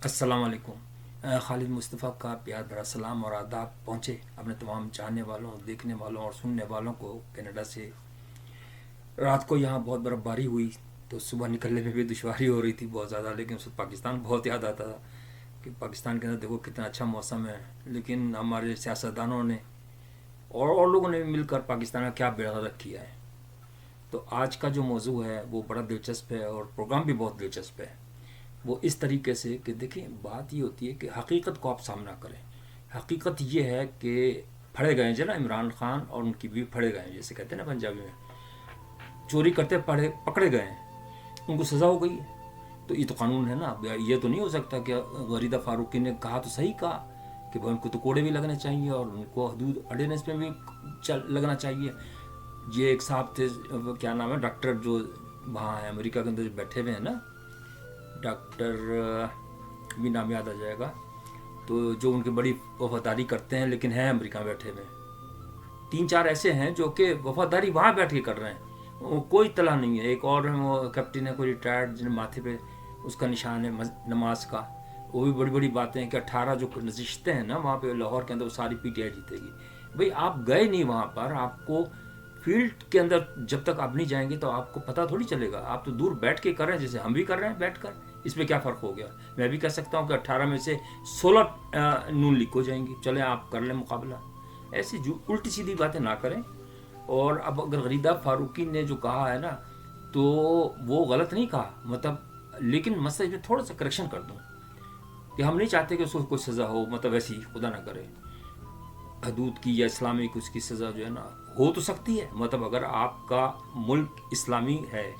السلام علیکم۔ خالد مصطفیٰ کا پیار بھرا سلام اور آداب پہنچے اپنے تمام چاہنے والوں، دیکھنے والوں اور سننے والوں کو کینیڈا سے۔ رات کو یہاں بہت برف باری ہوئی تو صبح نکلنے میں بھی دشواری ہو رہی تھی بہت زیادہ، لیکن اس وقت پاکستان بہت یاد آتا تھا کہ پاکستان کے اندر دیکھو کتنا اچھا موسم ہے، لیکن ہمارے سیاستدانوں نے اور لوگوں نے مل کر پاکستان کا کیا بیڑا غرق کیا ہے۔ تو آج کا جو موضوع ہے وہ بڑا دلچسپ ہے اور پروگرام بھی بہت دلچسپ ہے۔ وہ اس طریقے سے کہ دیکھیں بات یہ ہوتی ہے کہ حقیقت کو آپ سامنا کریں۔ حقیقت یہ ہے کہ پھڑے گئے ہیں جو نا عمران خان اور ان کی بیوی پھڑے گئے ہیں، جیسے کہتے ہیں نا پنجابی میں، چوری کرتے پکڑے گئے ہیں، ان کو سزا ہو گئی ہے۔ تو یہ تو قانون ہے نا، یہ تو نہیں ہو سکتا کہ غریدہ فاروقی نے کہا تو صحیح کہا کہ ان کو تو کوڑے بھی لگنے چاہیے اور ان کو حدود اڈینس پہ بھی لگنا چاہیے۔ یہ ایک صاحب تھے، کیا نام ہے، ڈاکٹر جو وہاں ہے امریکہ کے اندر جو بیٹھے ہوئے ہیں نا، ڈاکٹر بھی نام یاد آ جائے گا، تو جو ان کی بڑی وفاداری کرتے ہیں لیکن ہیں امریکہ میں بیٹھے ہوئے۔ 3-4 ایسے ہیں جو کہ وفاداری وہاں بیٹھ کے کر رہے ہیں، وہ کوئی اطلاع نہیں ہے۔ ایک اور وہ کیپٹن ہے کوئی ریٹائرڈ، جن ماتھے پہ اس کا نشان ہے نماز کا، وہ بھی بڑی بڑی باتیں ہیں کہ 18 جو نشستیں ہیں نا وہاں پہ لاہور کے اندر، وہ ساری پی ٹی آئی جیتے گی۔ بھئی آپ گئے نہیں وہاں پر، آپ کو فیلڈ کے اندر جب تک آپ نہیں جائیں گے تو آپ کو پتہ تھوڑی چلے گا۔ آپ تو دور بیٹھ کے کر رہے ہیں جیسے ہم بھی کر رہے ہیں بیٹھ کر، اس میں کیا فرق ہو گیا؟ میں بھی کہہ سکتا ہوں کہ 18 میں سے 16 نون لیگ ہو جائیں گی، چلیں آپ کر لیں مقابلہ۔ ایسی جو الٹی سیدھی باتیں نہ کریں۔ اور اب اگر غریدہ فاروقی نے جو کہا ہے نا تو وہ غلط نہیں کہا، مطلب، لیکن مسئلہ میں تھوڑا سا کریکشن کر دوں کہ ہم نہیں چاہتے کہ اس کو کوئی سزا ہو، مطلب ایسی خدا نہ کرے حدود کی یا اسلامی کی اس کی سزا جو ہے نا ہو تو سکتی ہے، مطلب اگر آپ کا ملک اسلامی ہے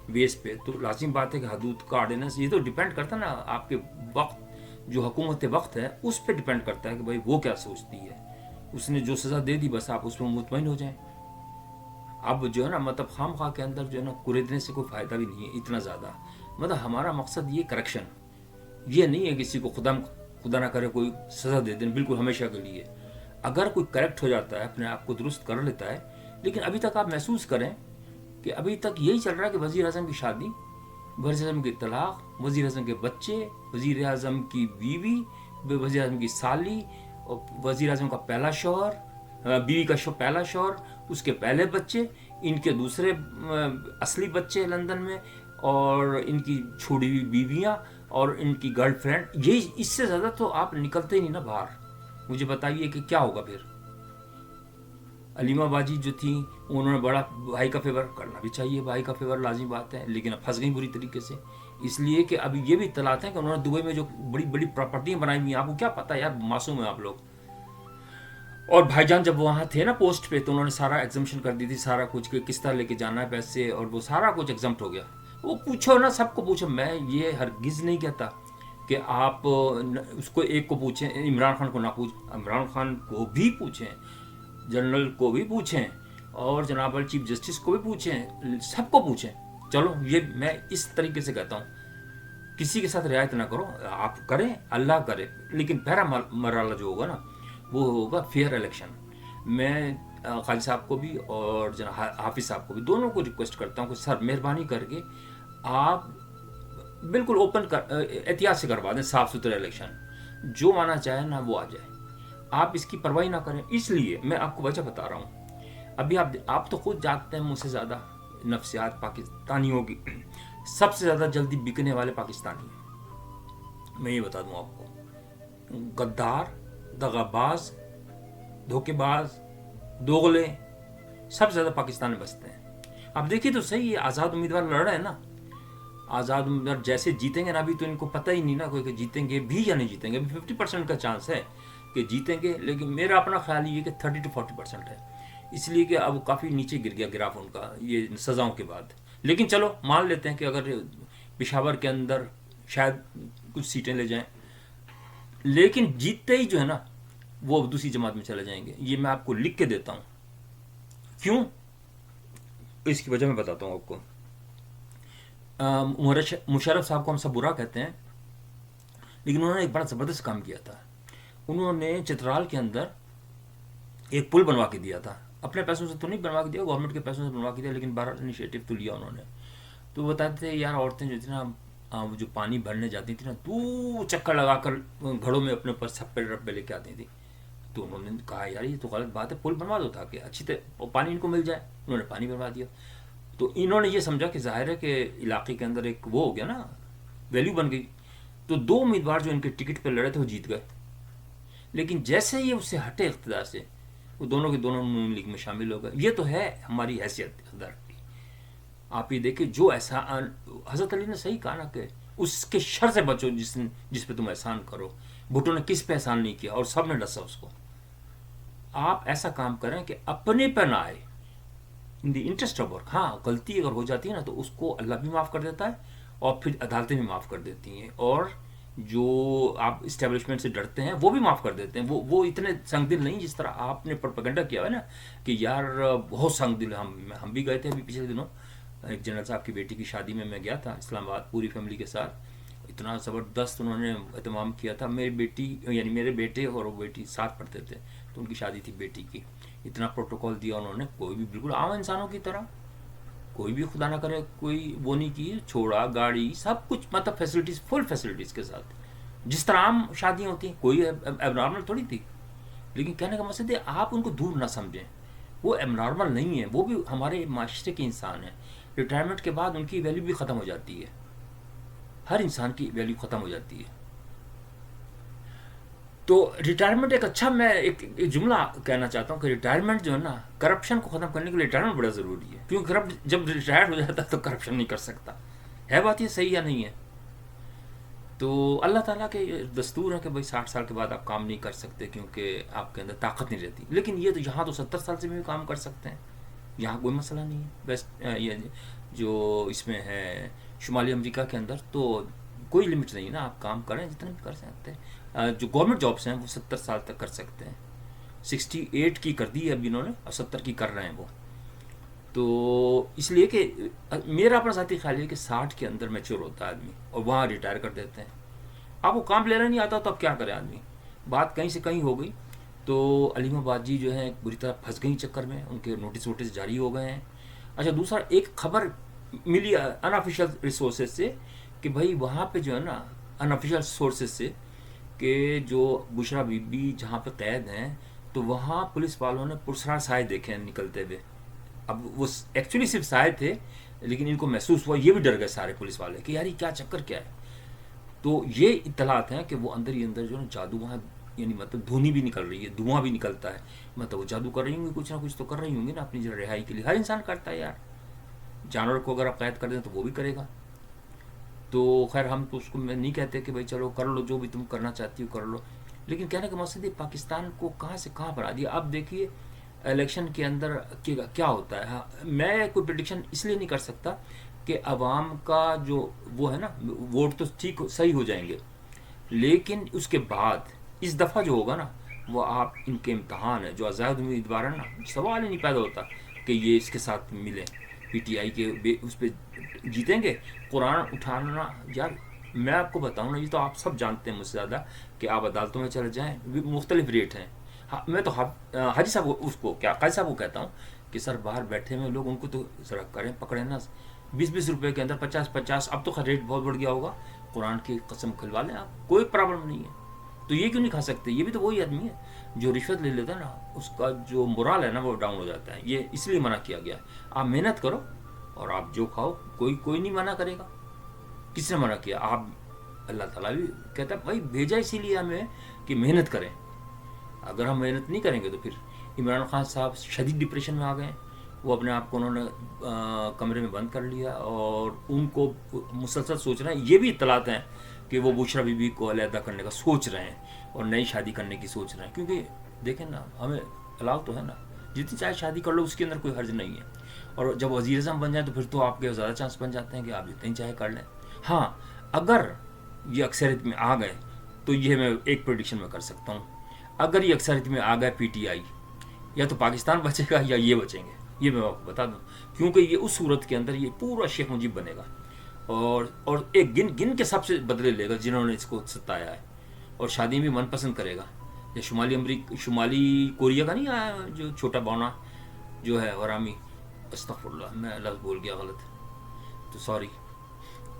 بیس پہ تو لازم بات ہے کہ حدود کا آرڈیننس، یہ تو ڈیپینڈ کرتا ہے نا آپ کے وقت، جو حکومت وقت ہے اس پہ ڈیپینڈ کرتا ہے کہ بھائی وہ کیا سوچتی ہے۔ اس نے جو سزا دے دی بس آپ اس پہ مطمئن ہو جائیں۔ اب جو ہے نا مطلب خام خواہ کے اندر جو ہے نا کریدنے سے کوئی فائدہ بھی نہیں ہے اتنا زیادہ۔ مطلب ہمارا مقصد یہ کریکشن، یہ نہیں ہے کسی کو خدا نہ کرے کوئی سزا دے دیں بالکل ہمیشہ کے لیے۔ اگر کوئی کریکٹ ہو جاتا ہے، اپنے آپ کو درست کر لیتا ہے، لیکن ابھی تک آپ محسوس کریں کہ ابھی تک یہی چل رہا ہے کہ وزیر اعظم کی شادی، وزیر اعظم کی طلاق، وزیر اعظم کے بچے، وزیر اعظم کی بیوی، وزیر اعظم کی سالی، وزیر اعظم کا پہلا شوہر، بیوی کا پہلا شوہر، اس کے پہلے بچے، ان کے دوسرے اصلی بچے لندن میں، اور ان کی چھوڑی ہوئی بیویاں اور ان کی گرل فرینڈ۔ یہ اس سے زیادہ تو آپ نکلتے ہی نہیں نا باہر۔ مجھے بتائیے کہ کیا ہوگا پھر۔ علیمہ باجی جو تھیں انہوں نے بڑا بھائی کا فیور کرنا بھی چاہیے، بھائی کا فیور لازمی بات ہے، لیکن اب پھنس گئی بری طریقے سے، اس لیے کہ ابھی یہ بھی اطلاعات ہیں کہ انہوں نے دبئی میں جو بڑی بڑی پراپرٹیاں بنائی ہوئی ہیں، آپ کو کیا پتہ یار، معصوم ہیں آپ لوگ۔ اور بھائی جان جب وہاں تھے نا پوسٹ پہ تو انہوں نے سارا ایگزمپشن کر دی تھی، سارا کچھ کہ کس طرح لے کے جانا ہے پیسے، اور وہ سارا کچھ ایگزمپٹ ہو گیا۔ وہ پوچھو نا، سب کو پوچھو، میں یہ ہرگز نہیں کہتا کہ آپ اس کو ایک کو پوچھیں، عمران خان کو نہ پوچھیں، عمران خان کو بھی پوچھیں، جنرل کو بھی پوچھیں، اور جناب چیف جسٹس کو بھی پوچھیں، سب کو پوچھیں۔ چلو یہ میں اس طریقے سے کہتا ہوں، کسی کے ساتھ رعایت نہ کرو، آپ کریں اللہ کرے، لیکن پہلا مرحلہ جو ہوگا نا وہ ہوگا فیئر الیکشن۔ میں خالد صاحب کو بھی اور جناب حافظ صاحب کو بھی، دونوں کو ریکویسٹ کرتا ہوں کہ سر مہربانی کر کے آپ بالکل اوپن احتیاط سے کروا دیں، صاف ستھرا الیکشن، جو آنا چاہے نا وہ آ جائے، آپ اس کی پرواہی نہ کریں۔ اس لیے میں آپ کو وجہ بتا رہا ہوں، ابھی آپ تو خود جانتے ہیں مجھ سے زیادہ نفسیات پاکستانیوں کی، سب سے زیادہ جلدی بکنے والے پاکستانی ہیں، میں یہ بتا دوں آپ کو، غدار، دغاباز، دھوکے باز، دوغلے، سب سے زیادہ پاکستان میں بستے ہیں۔ اب دیکھیے تو صحیح، یہ آزاد امیدوار لڑ رہے ہیں نا، آزاد امیدوار جیسے جیتیں گے نا، ابھی تو ان کو پتہ ہی نہیں نا کوئی کہ جیتیں گے بھی یا نہیں جیتیں گے، ابھی 50% کا چانس ہے کہ جیتیں گے، لیکن میرا اپنا خیال یہ کہ 30 to 40% ہے، اس لیے کہ اب کافی نیچے گر گیا گراف ان کا یہ سزاؤں کے بعد۔ لیکن چلو مان لیتے ہیں کہ اگر پشاور کے اندر شاید کچھ سیٹیں لے جائیں، لیکن جیتتے ہی جو ہے نا وہ دوسری جماعت میں چلے جائیں گے، یہ میں آپ کو لکھ کے دیتا ہوں۔ کیوں؟ اس کی وجہ میں بتاتا ہوں آپ کو۔ مشرف صاحب کو ہم سب برا کہتے ہیں، لیکن انہوں نے ایک بڑا زبردست کام کیا تھا۔ انہوں نے چترال کے اندر ایک پل بنوا کے دیا تھا، اپنے پیسوں سے تو نہیں بنوا کے دیا، گورنمنٹ کے پیسوں سے بنوا کے دیا، لیکن بہرحال انیشیٹو تو لیا انہوں نے۔ تو وہ بتاتے تھے یار عورتیں جو تھیں نا وہ جو پانی بھرنے جاتی تھی نا تو چکر لگا کر گھڑوں میں اپنے اوپر چھپے رپے لے کے آتی تھی. تو انہوں نے کہا یار یہ تو غلط بات ہے, پل بنوا دو تاکہ اچھی طرح پانی ان کو مل جائے. انہوں نے پانی بنوا دیا. تو انہوں نے یہ سمجھا کہ ظاہر ہے کہ علاقے کے اندر ایک وہ ہو گیا نا, ویلیو بن گئی. تو 2 امیدوار جو ان کے ٹکٹ پہ لڑے تھے وہ جیت گئے. لیکن جیسے یہ اس سے ہٹے اقتدار سے, وہ دونوں کے دونوں نون لیگ میں شامل ہو گئے. یہ تو ہے ہماری حیثیت اقتدار کی. آپ یہ دیکھیں جو احسان حضرت علی نے صحیح کہا نا کہ اس کے شر سے بچو جس پہ تم احسان کرو. بھٹو نے کس پہ احسان نہیں کیا اور سب نے ڈسا اس کو. آپ ایسا کام کریں کہ اپنے پہ نہ آئے, ان دی انٹرسٹ آف ورک. ہاں غلطی اگر ہو جاتی ہے نا تو اس کو اللہ بھی معاف کر دیتا ہے اور پھر عدالتیں بھی معاف کر دیتی ہیں, اور جو آپ اسٹیبلشمنٹ سے ڈرتے ہیں وہ بھی معاف کر دیتے ہیں. وہ اتنے سنگ دل نہیں جس طرح آپ نے پروپیگنڈا کیا ہے نا کہ یار بہت سنگ دل. ہم بھی گئے تھے ابھی پچھلے دنوں, ایک جنرل صاحب کی بیٹی کی شادی میں گیا تھا اسلام آباد پوری فیملی کے ساتھ. اتنا زبردست انہوں نے اہتمام کیا تھا. میری بیٹی یعنی میرے بیٹے اور وہ بیٹی ساتھ پڑھتے تھے تو ان کی شادی تھی بیٹی کی. اتنا پروٹوکول دیا انہوں نے, کوئی بھی بالکل عام انسانوں کی طرح, کوئی بھی خدا نہ کرے کوئی وہ نہیں کی, چھوڑا گاڑی سب کچھ, مطلب فیسلٹیز فل فیسلٹیز کے ساتھ, جس طرح عام شادیاں ہوتی ہیں. کوئی اب نارمل تھوڑی تھی. لیکن کہنے کا مقصد ہے آپ ان کو دور نہ سمجھیں, وہ اب نارمل نہیں ہے, وہ بھی ہمارے معاشرے کے انسان ہیں. ریٹائرمنٹ کے بعد ان کی ویلیو بھی ختم ہو جاتی ہے, ہر انسان کی ویلیو ختم ہو جاتی ہے. تو ریٹائرمنٹ ایک اچھا, میں ایک جملہ کہنا چاہتا ہوں کہ ریٹائرمنٹ جو ہے نا, کرپشن کو ختم کرنے کے لیے ریٹائرمنٹ بڑا ضروری ہے. کیونکہ جب ریٹائر ہو جاتا ہے تو کرپشن نہیں کر سکتا. ہے بات یہ صحیح یا نہیں ہے؟ تو اللہ تعالیٰ کے دستور ہے کہ بھائی 60 سال کے بعد آپ کام نہیں کر سکتے کیونکہ آپ کے اندر طاقت نہیں رہتی. لیکن یہ تو یہاں تو 70 سال سے بھی کام کر سکتے ہیں, یہاں کوئی مسئلہ نہیں ہے. ویسٹ یہ جو اس میں ہے شمالی امریکہ کے اندر تو کوئی لمٹ نہیں نا, آپ کام کریں جتنا بھی کر سکتے ہیں. جو گورنمنٹ جابس ہیں وہ 70 سال تک کر سکتے ہیں. 68 کی کر دی ہے ابھی انہوں نے, اور 70 کی کر رہے ہیں وہ. تو اس لیے کہ میرا اپنا ذاتی خیال ہے کہ 60 کے اندر میچور ہوتا ہے آدمی اور وہاں ریٹائر کر دیتے ہیں. آپ کو کام لینا نہیں آتا تو اب کیا کرے آدمی. بات کہیں سے کہیں ہو گئی تو علیم آباد جی جو ہے بری طرح پھنس گئی چکر میں, ان کے نوٹس جاری ہو گئے ہیں. اچھا دوسرا ایک خبر ملی ان آفیشیل ریسورسز سے کہ بھائی وہاں پہ جو ہے نا, ان آفیشیل سورسز سے, کہ جو بشرا بی بی جہاں پہ قید ہیں تو وہاں پولیس والوں نے پرسرار سائے دیکھے ہیں نکلتے ہوئے. اب وہ ایکچولی صرف سائے تھے لیکن ان کو محسوس ہوا, یہ بھی ڈر گئے سارے پولیس والے کہ یار یہ کیا چکر کیا ہے. تو یہ اطلاعات ہیں کہ وہ اندر ہی اندر جو ہے جادو وہاں, یعنی مطلب دھونی بھی نکل رہی ہے, دھواں بھی نکلتا ہے, مطلب وہ جادو کر رہی ہوں گی, کچھ نہ کچھ تو کر رہی ہوں گی نا اپنی رہائی کے لیے. ہر انسان کرتا ہے یار, جانور کو اگر آپ قید کر دیں تو وہ بھی کرے گا. تو خیر ہم تو اس کو میں نہیں کہتے کہ بھائی چلو کر لو جو بھی تم کرنا چاہتی ہو کر لو, لیکن کہنے کا مقصد ہے پاکستان کو کہاں سے کہاں بنا دیا. اب دیکھیے الیکشن کے اندر کیا ہوتا ہے. ہاں میں کوئی پریڈکشن اس لیے نہیں کر سکتا کہ عوام کا جو وہ ہے نا ووٹ تو ٹھیک صحیح ہو جائیں گے, لیکن اس کے بعد اس دفعہ جو ہوگا نا وہ آپ ان کے امتحان ہے. جو آزاد امیدوار ہیں نا, سوال ہی نہیں پیدا ہوتا کہ یہ اس کے ساتھ ملیں, پی ٹی آئی کے اس پہ جیتیں گے. قرآن اٹھانا یار میں آپ کو بتاؤں نا, یہ تو آپ سب جانتے ہیں مجھ سے زیادہ کہ آپ عدالتوں میں چلے جائیں, مختلف ریٹ ہیں. میں تو حاجی صاحب اس کو کیا قاضی صاحب کو کہتا ہوں کہ سر باہر بیٹھے ہوئے لوگ ان کو تو ذرا کریں پکڑیں نا, 20 روپے کے اندر 50, اب تو خیر ریٹ بہت بڑھ گیا ہوگا, قرآن کی قسم کھلوا لیں آپ, کوئی پرابلم نہیں ہے. تو یہ کیوں نہیں کھا سکتے؟ یہ بھی تو وہی آدمی ہے جو رشوت لے لیتا ہے نا, اس کا جو مورال ہے نا وہ ڈاؤن ہو جاتا ہے. یہ اس لیے منع کیا گیا. آپ محنت کرو اور آپ جو کھاؤ, کوئی نہیں منع کرے گا. کس نے منع کیا؟ آپ, اللہ تعالیٰ بھی کہتا ہے بھائی بھیجا اسی لیے ہمیں کہ محنت کریں. اگر ہم محنت نہیں کریں گے تو پھر عمران خان صاحب شدید ڈپریشن میں آ گئے. وہ اپنے آپ کو انہوں نے کمرے میں بند کر لیا اور ان کو مسلسل سوچ رہے ہیں. یہ بھی اطلاعات ہیں کہ وہ بشرا بی بی کو علیحدہ کرنے کا سوچ رہے ہیں اور نئی شادی کرنے کی سوچ رہے ہیں. کیونکہ دیکھیں نا, ہمیں الاؤ تو ہے نا, جتنی چاہے شادی کر لو, اس کے اندر کوئی حرج نہیں ہے. اور جب وزیر اعظم بن جائیں تو پھر تو آپ کے زیادہ چانس بن جاتے ہیں کہ آپ جتنی چاہے کر لیں. ہاں اگر یہ اکثریت میں آ گئے تو یہ میں ایک پریڈکشن میں کر سکتا ہوں, اگر یہ اکثریت میں آ گئے پی ٹی آئی, یا تو پاکستان بچے گا یا یہ بچیں گے. یہ میں آپ کو بتا دوں, کیونکہ یہ اس صورت کے اندر یہ پورا شیخ مجیب بنے گا اور ایک گن کے سب سے بدلے لے گا جنہوں نے اس کو ستایا ہے, اور شادی بھی من پسند کرے گا. یا شمالی کوریا کا نہیں آیا جو چھوٹا بونا جو ہے حرامی, استغفر اللہ میں لفظ بول گیا غلط تو سوری,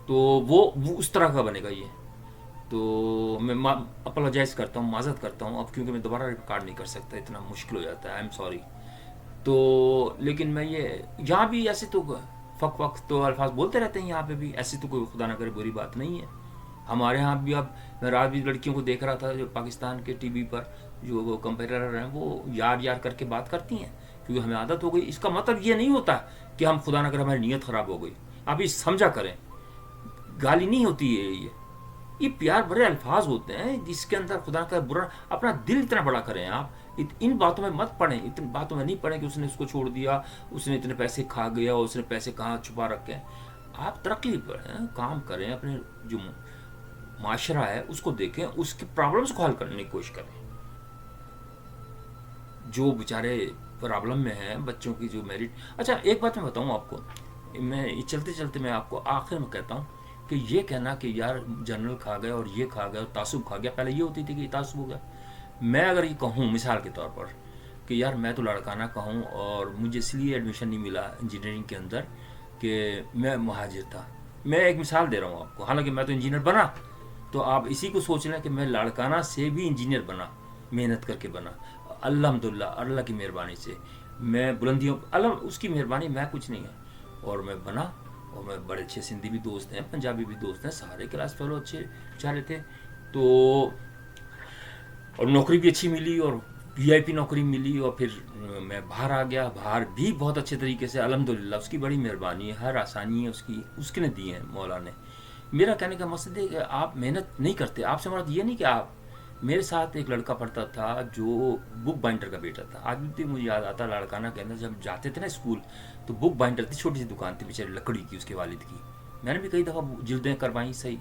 تو وہ اس طرح کا بنے گا یہ. تو میں اپولوجائز کرتا ہوں, معذرت کرتا ہوں اب, کیونکہ میں دوبارہ ریکارڈ نہیں کر سکتا, اتنا مشکل ہو جاتا ہے, آئی ایم سوری. تو لیکن میں یہ یہاں بھی ایسے تو فق وقت تو الفاظ بولتے رہتے ہیں یہاں پہ بھی, ایسی تو کوئی خدا نہ کرے بری بات نہیں ہے ہمارے ہاں بھی. اب میں رات بھی لڑکیوں کو دیکھ رہا تھا جو پاکستان کے ٹی وی پر جو وہ کمپیٹر ہیں وہ یار یار کر کے بات کرتی ہیں, کیونکہ ہمیں عادت ہو گئی. اس کا مطلب یہ نہیں ہوتا کہ ہم خدا نہ کرے ہماری نیت خراب ہو گئی. آپ یہ سمجھا کریں, گالی نہیں ہوتی ہے یہ پیار بھرے الفاظ ہوتے ہیں جس کے اندر خدا کا برا, اپنا دل اتنا بڑا کریں آپ. ان باتوں میں مت پڑیں, اتنی باتوں میں نہیں پڑیں کہ اس نے اس کو چھوڑ دیا, اس نے اتنے پیسے کھا گیا, اس نے پیسے کہاں چھپا رکھے. آپ ترقی کریں, کام کریں, اپنے جو معاشرہ ہے اس کو دیکھیں, اس کی پرابلمس کو حل کرنے کی کوشش کریں. جو بیچارے پرابلم میں ہیں بچوں کی جو میرٹ. اچھا ایک بات میں بتاؤں آپ کو, میں چلتے چلتے میں آپ کو آخر میں کہتا ہوں کہ یہ کہنا کہ یار جنرل کھا گیا اور یہ کھا گیا اور تعصب کھا گیا, پہلے یہ ہوتی تھی کہ یہ تعصب ہو گیا. میں اگر یہ کہوں مثال کے طور پر کہ یار میں تو لڑکانہ کہوں اور مجھے اس لیے ایڈمیشن نہیں ملا انجینئرنگ کے اندر کہ میں مہاجر تھا, میں ایک مثال دے رہا ہوں آپ کو, حالانکہ میں تو انجینئر بنا, تو آپ اسی کو سوچ لیں کہ میں لڑکانہ سے بھی انجینئر بنا, محنت کر کے بنا, الحمدللہ اللہ کی مہربانی سے. میں بلندیوں اللہ اس کی مہربانی, میں کچھ نہیں ہے, اور میں بنا. اور میں بڑے اچھے سندھی بھی دوست ہیں, پنجابی بھی دوست ہیں, سارے کلاس فیلو اچھے بیچارے تھے. تو اور نوکری بھی اچھی ملی اور وی آئی پی نوکری ملی, اور پھر میں باہر آ گیا. باہر بھی بہت اچھے طریقے سے الحمدللہ, اس کی بڑی مہربانی ہے, ہر آسانی ہے اس کے نے دی ہیں مولا نے. میرا کہنے کا مقصد ہے کہ آپ محنت نہیں کرتے. آپ سے مراد یہ نہیں کہ آپ, میرے ساتھ ایک لڑکا پڑھتا تھا جو بک بائنڈر کا بیٹا تھا, آج بھی مجھے یاد آتا لڑکانہ کے اندر جب جاتے تھے نا اسکول, تو بک بائنڈر تھی, چھوٹی سی دکان تھی بیچارے لکڑی کی اس کے والد کی. میں نے بھی کئی دفعہ جلدیں کروائیں, صحیح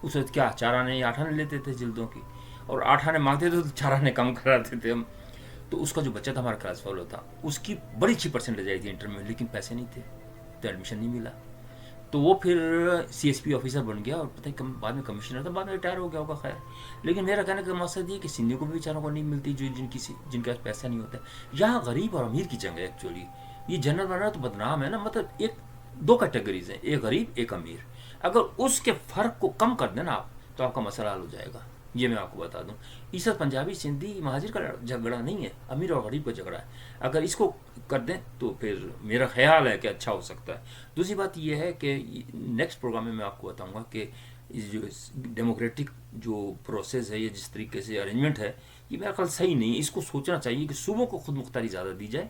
اس وقت کیا 4 آنے یا 8 آنے لیتے تھے جلدوں کی, اور 8 آنے مانگتے تھے تو 4 آنے کم کراتے تھے ہم. تو اس کا جو بچہ تھا ہمارا کلاس فیلو تھا, اس کی بڑی اچھی پرسنٹیج آئی تھی انٹر میں, لیکن پیسے نہیں تھے تو ایڈمیشن نہیں ملا. تو وہ پھر سی ایس پی آفیسر بن گیا, اور پتہ نہیں بعد میں کمشنر تھا, بعد میں ریٹائر ہو گیا ہوگا. خیر, لیکن میرا کہنے کا مقصد یہ کہ سندھیوں کو بھی بیچاروں کو نہیں ملتی جو جن کے پاس پیسہ نہیں ہوتا. یہاں غریب اور امیر کی جنگ ہے ایکچولی. یہ جنرل بنا تو بدنام ہے نا, مطلب ایک 2 کیٹیگریز ہیں, ایک غریب ایک امیر. اگر اس کے فرق کو کم کر دیں نا آپ, تو آپ کا مسئلہ حل ہو جائے گا. یہ میں آپ کو بتا دوں, اس وقت پنجابی سندھی مہاجر کا جھگڑا نہیں ہے, امیر اور غریب کا جھگڑا ہے. اگر اس کو کر دیں تو پھر میرا خیال ہے کہ اچھا ہو سکتا ہے. دوسری بات یہ ہے کہ نیکسٹ پروگرام میں آپ کو بتاؤں گا کہ جو ڈیموکریٹک جو پروسیس ہے, یہ جس طریقے سے ارینجمنٹ ہے, یہ میرا خیال صحیح نہیں ہے. اس کو سوچنا چاہیے کہ صوبوں کو خود مختاری زیادہ دی جائے,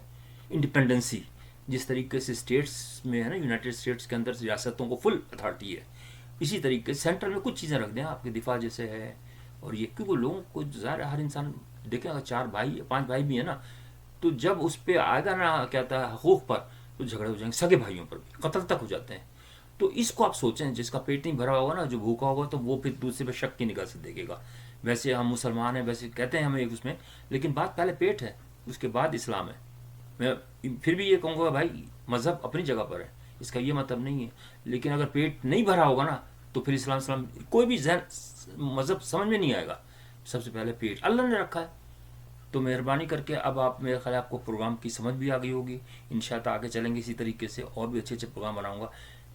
انڈیپینڈنسی جس طریقے سے اسٹیٹس میں ہے نا, یونائٹڈ اسٹیٹس کے اندر ریاستوں کو فل اتھارٹی ہے, اسی طریقے سے سینٹر میں کچھ چیزیں رکھ دیں آپ کے دفاع جیسے ہے. اور یہ کیونکہ لوگوں کو ظاہر ہر انسان دیکھیں, اگر 4 بھائی 5 بھائی بھی ہیں نا, تو جب اس پہ آئے گا نا کیا تھا حقوق پر, تو جھگڑے ہو جائیں گے, سگے بھائیوں پر بھی قتل تک ہو جاتے ہیں. تو اس کو آپ سوچیں, جس کا پیٹ نہیں بھرا ہوگا نا, جو بھوکا ہوگا, تو وہ پھر دوسرے پہ شک کی نگاہ سے دیکھے گا. ویسے ہم مسلمان ہیں, ویسے کہتے ہیں ہمیں ایک اس میں, لیکن بات پہلے پیٹ ہے, اس کے بعد اسلام ہے. میں پھر بھی یہ کہوں گا بھائی مذہب اپنی جگہ پر ہے, اس کا یہ مطلب نہیں ہے, لیکن اگر پیٹ نہیں بھرا ہوگا نا, تو پھر اسلام کوئی بھی مذہب سمجھ میں نہیں آئے گا. سب سے پہلے پیٹ اللہ نے رکھا ہے. تو مہربانی کر کے اب آپ, میرے خیال آپ کو پروگرام کی سمجھ بھی آ گئی ہوگی. انشاءاللہ آگے چلیں گے اسی طریقے سے, اور بھی اچھے پروگرام بناؤں گا.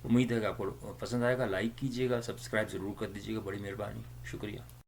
امید ہے کہ آپ کو پسند آئے گا. لائک کیجیے گا, سبسکرائب ضرور کر دیجیے گا, بڑی مہربانی, شکریہ.